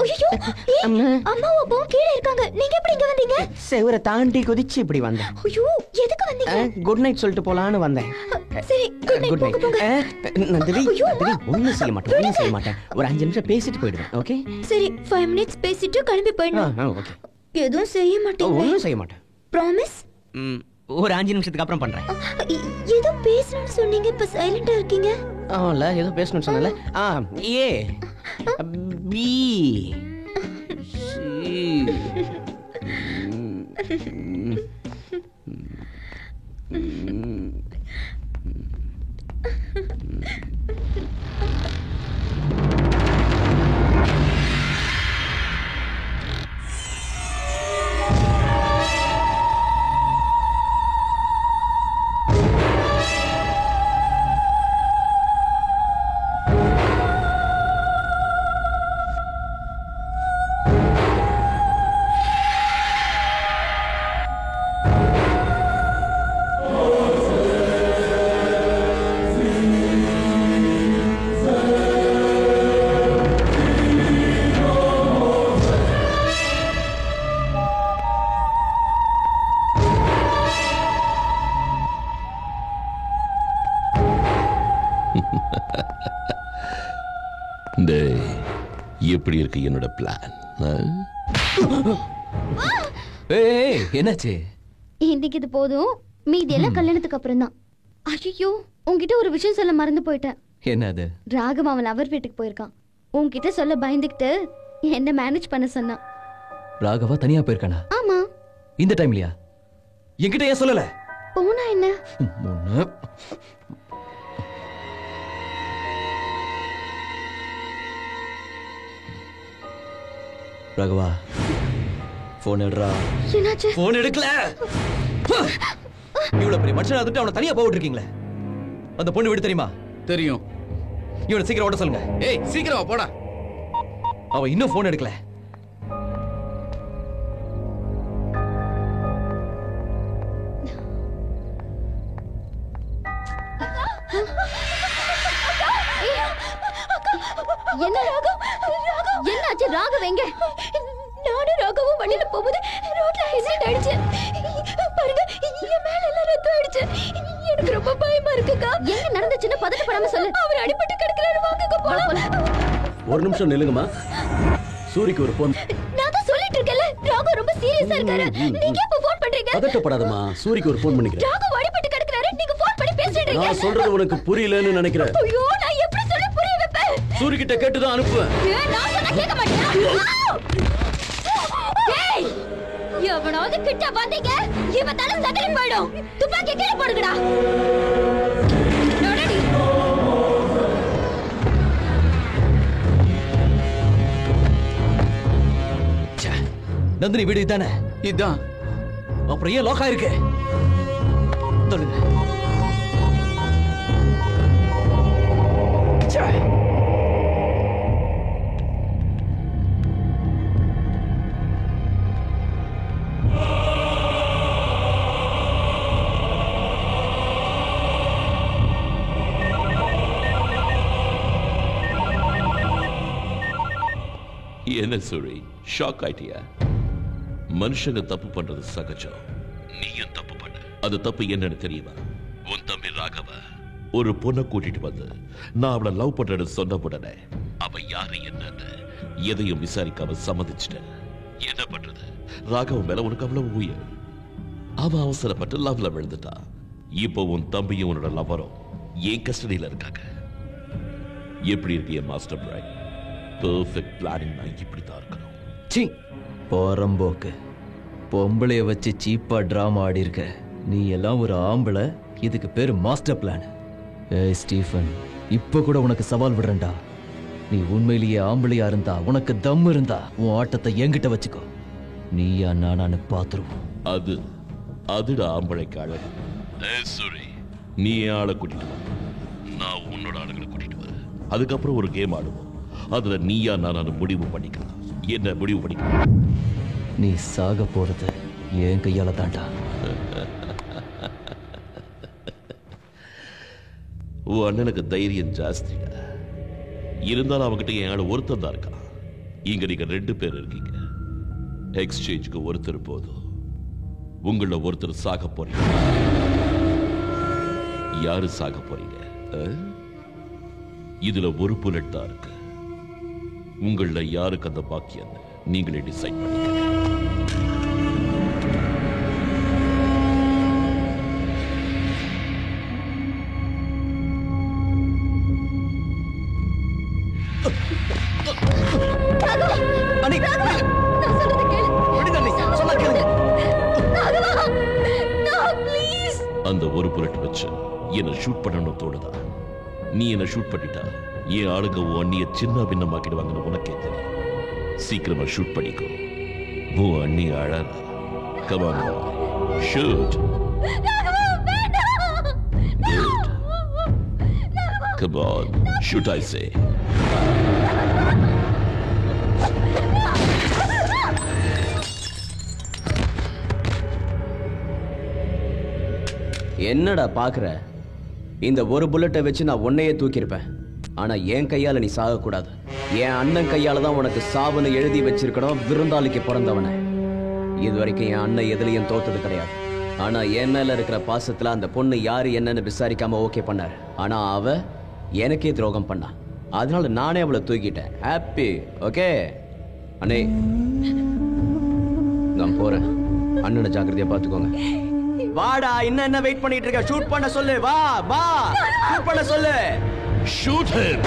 ஐயோ அம்மாவும் அப்பாவும் கீழே இருக்காங்க. நீங்க எப்படி இங்க வந்தீங்க? செவரை தாண்டி குதிச்சு இப்படி வந்தேன். ஐயோ எதுக்கு வந்தீங்க? குட் நைட் சொல்லிட்டு போலான்னு வந்தேன். சரி குட் நைட். போங்க நந்தினி ஒன்னும் செய்ய மாட்டேன். ஒரு 5 நிமிஷம் பேசிட்டு போயிடுவேன். ஓகே சரி 5 மினிட்ஸ் பேசிட்டு கிளம்பி போயிடலாம். ஓகே. எதுவும் செய்ய மாட்டீங்க? ஒன்னும் செய்ய மாட்டேன். ப்ராமிஸ்? ஒரு 5 நிமிஷத்துக்கு அப்புறம் பண்றேன். ஏதோ பேசணும்னு சொன்னீங்க, இப்ப சைலண்டா இருக்கீங்க. ஆல ஏதோ பேசணும்னு சொன்னல. ஏ பி எப்படி இருக்கு என்னோட பிளான்? என்னாச்சு? இன்னைக்கு இது போதும், மீதி எல்லாம் கல்யாணத்துக்கு அப்புறம் தான். ஐயோ உன்கிட்ட ஒரு விஷயம் சொல்ல மறந்து போயிட்டேன். என்னது? ராகவ் அவன் அவர் வீட்டுக்கு போயிருக்கான். உன்கிட்ட சொல்ல பயந்துக்கிட்டு என்ன மேனேஜ் பண்ண சொன்னான். ராகவா தனியா போயிருக்கானா? ஆமா. இந்த டைம்லயா? என்கிட்ட ஏன் சொல்லல? போனா என்ன? ராகவா போன் எடுறா. என்னாச்சு? போன் எடுக்கல. இவ்வளவு பெரிய மனுஷன் வந்துட்டு அவனை தனியா போட்டு இருக்கீங்களே. அந்த பொண்ணு வீடு தெரியுமா? தெரியும். இவனை சீக்கிரம் ஓட சொல்லுங்க. ஏய் சீக்கிரம் போடா. அவ இன்னும் போன் எடுக்கல. என்ன ராகவ்? என்னாச்சு? ராகவ் எங்க? நானும் ராகவும் வண்டியில போகும்போது ரோட்ல ஆக்சிடென்ட் ஆயிடுச்சு. பாருங்க என் மேல எல்லாம் ரத்தம் ஆயிடுச்சு. எனக்கு ரொம்ப பயமா இருக்குக்கா. என்ன நடந்துச்சுன்னு பதட்டப்படாம சொல்லு. அவர் அடிபட்டு கிடக்குறாரு, வாங்கக்கா போலாம். ஒரு நிமிஷம் நில்லுங்கம்மா. சூரிக்கு ஒரு போன். நான் தான் சொல்லிட்டு இருக்கேன்ல, ராகவ் ரொம்ப சீரியஸா இருக்காரு. நீங்க எப்ப போன் பண்றீங்க? பதட்டப்படாதமா, சூரிக்கு ஒரு போன் பண்ணிக்கிறேன். ராகவ் அடிபட்டு கிடக்குறாரு, நீங்க போன் பண்ணி பேசிட்டு நான் சொல்றது உனக்கு புரியலன்னு நினைக்கிறேன். ஐயோ நான் எப்படி சொல்ல புரிய வைப்பேன்? சூரி கிட்ட கேட்டு தான் அனுப்புவேன். நான் சொன்னா கேட்க மாட்டியா? ஏய் எவனாவது கிட்ட வந்தீங்க இவன் தலை சதறி போயிடும். துப்பாக்கி கீழே போடுங்கடா. நோடடி. நந்தினி வீடு இதானே? இதான். அப்புறம் ஏன் லாக் ஆயிருக்கு? சொல்லுங்க. என்ன சூரி, ஷாக் ஆயிட்டியா? மனுஷங்க தப்பு பண்றது சகஜம். நீயும் தப்பு பண்ண. அது தப்பு என்னன்னு தெரியுமா? உன் தம்பி ராகவ ஒரு பொண்ணை கூட்டிட்டு வந்து நான் அவளை லவ் பண்றேன்னு சொன்ன உடனே அவ யாரு என்னன்னு எதையும் விசாரிக்காம சம்மதிச்சிட்டேன். என்ன பண்றது? ராகவ மேல உனக்கு அவ்வளவு உயிர். அவன் அவசரப்பட்டு லவ்ல விழுந்துட்டா. இப்போ உன் தம்பியும் உன்னோட லவரும் என் கஸ்டடியில இருக்காங்க. எப்படி இருக்கு என் மாஸ்டர் பிரைன்? பெர்ஃபெக்ட் பிளானிங் நான் இப்படி தான் இருக்கணும். சீ போறம்போக்கு. பொம்பளைய வச்சு சீப்பா டிராமா ஆடி இருக்க. நீ எல்லாம் ஒரு ஆம்பளை, இதுக்கு பேரு மாஸ்டர் பிளான். ஏய் ஸ்டீஃபன், இப்ப கூட உனக்கு சவால் விடுறேன்டா. நீ உண்மையிலேயே ஆம்பளையா இருந்தா, உனக்கு தம் இருந்தா உன் ஆட்டத்தை என்கிட்ட வச்சுக்கோ. நீயா நானான்னு பாத்துருவோம். அதுடா ஆம்பளைக்கு அழகு. சரி, நீ என் ஆளை கூட்டிட்டு வா, நான் உன்னோட ஆளுங்களை கூட்டிட்டு வரேன். அதுக்கப்புறம் ஒரு கேம் ஆடுவோம். அதுல நீயா நானான்னு முடிவு பண்ணிக்கலாம். என்ன முடிவு பண்ணிக்கலாம்? நீ சாக போறது என் கையால தாண்டா. உன் அண்ணனுக்கு தைரியம் ஜாஸ்திடா. இருந்தாலும் அவன்கிட்ட என் ஆளு ஒருத்தன் தான் இருக்கான். இங்க நீங்க 2 பேர் இருக்கீங்க. எக்ஸ்சேஞ்சுக்கு ஒருத்தர் போதும். உங்கள ஒருத்தர் சாக போறீங்க. யாரு சாக போறீங்க? இதுல ஒரு புல்லட் தான் இருக்கு. உங்கள யாருக்கு அந்த பாக்கியம் நீங்களே டிசைட் பண்ணிக்க. அந்த ஒரு புல்லட் வச்சு என்ன ஷூட் பண்ணணும் தோணுதா? நீ என்ன ஷூட் பண்ணிட்டா என் ஆளுங்க உன் அண்ணிய சின்ன பின்னமாக்கிடுவாங்கன்னு உனக்கே தெரியும். சீக்கிரமா ஷூட் பண்ணிக்கோ. உன் அண்ணி அழறா. Come on, shoot. Good. Come on, shoot I say. என்னடா பாக்குற? இந்த ஒரு புல்லட்டை வச்சு நான் உன்னையே தூக்கியிருப்பேன். ஆனா என் கையால நீ சாகக்கூடாது. என் அண்ணன் கையால தான் உனக்கு சாவுன்னு எழுதி வச்சிருக்கணும். விருந்தாளிக்கு பிறந்தவன. இது வரைக்கும் என் அண்ணன் எதுலயும் தோத்தது கிடையாது. ஆனா என் மேல இருக்கிற பாசத்துல அந்த பொண்ணு யாரு என்னன்னு விசாரிக்காம ஓகே பண்ணாரு. ஆனா அவ எனக்கே துரோகம் பண்ணா. அதனால நானே அவளை தூக்கிட்டேன். ஹாப்பி. ஓகே அண்ணே, நான் போறேன். அண்ணனை ஜாக்கிரதையா பாத்துக்கோங்க. வாடா, இன்னும் என்ன வெயிட் பண்ணிட்டு இருக்க? ஷூட் பண்ண சொல்லு. வா வா, ஷூட் பண்ண சொல்லு. Shoot him!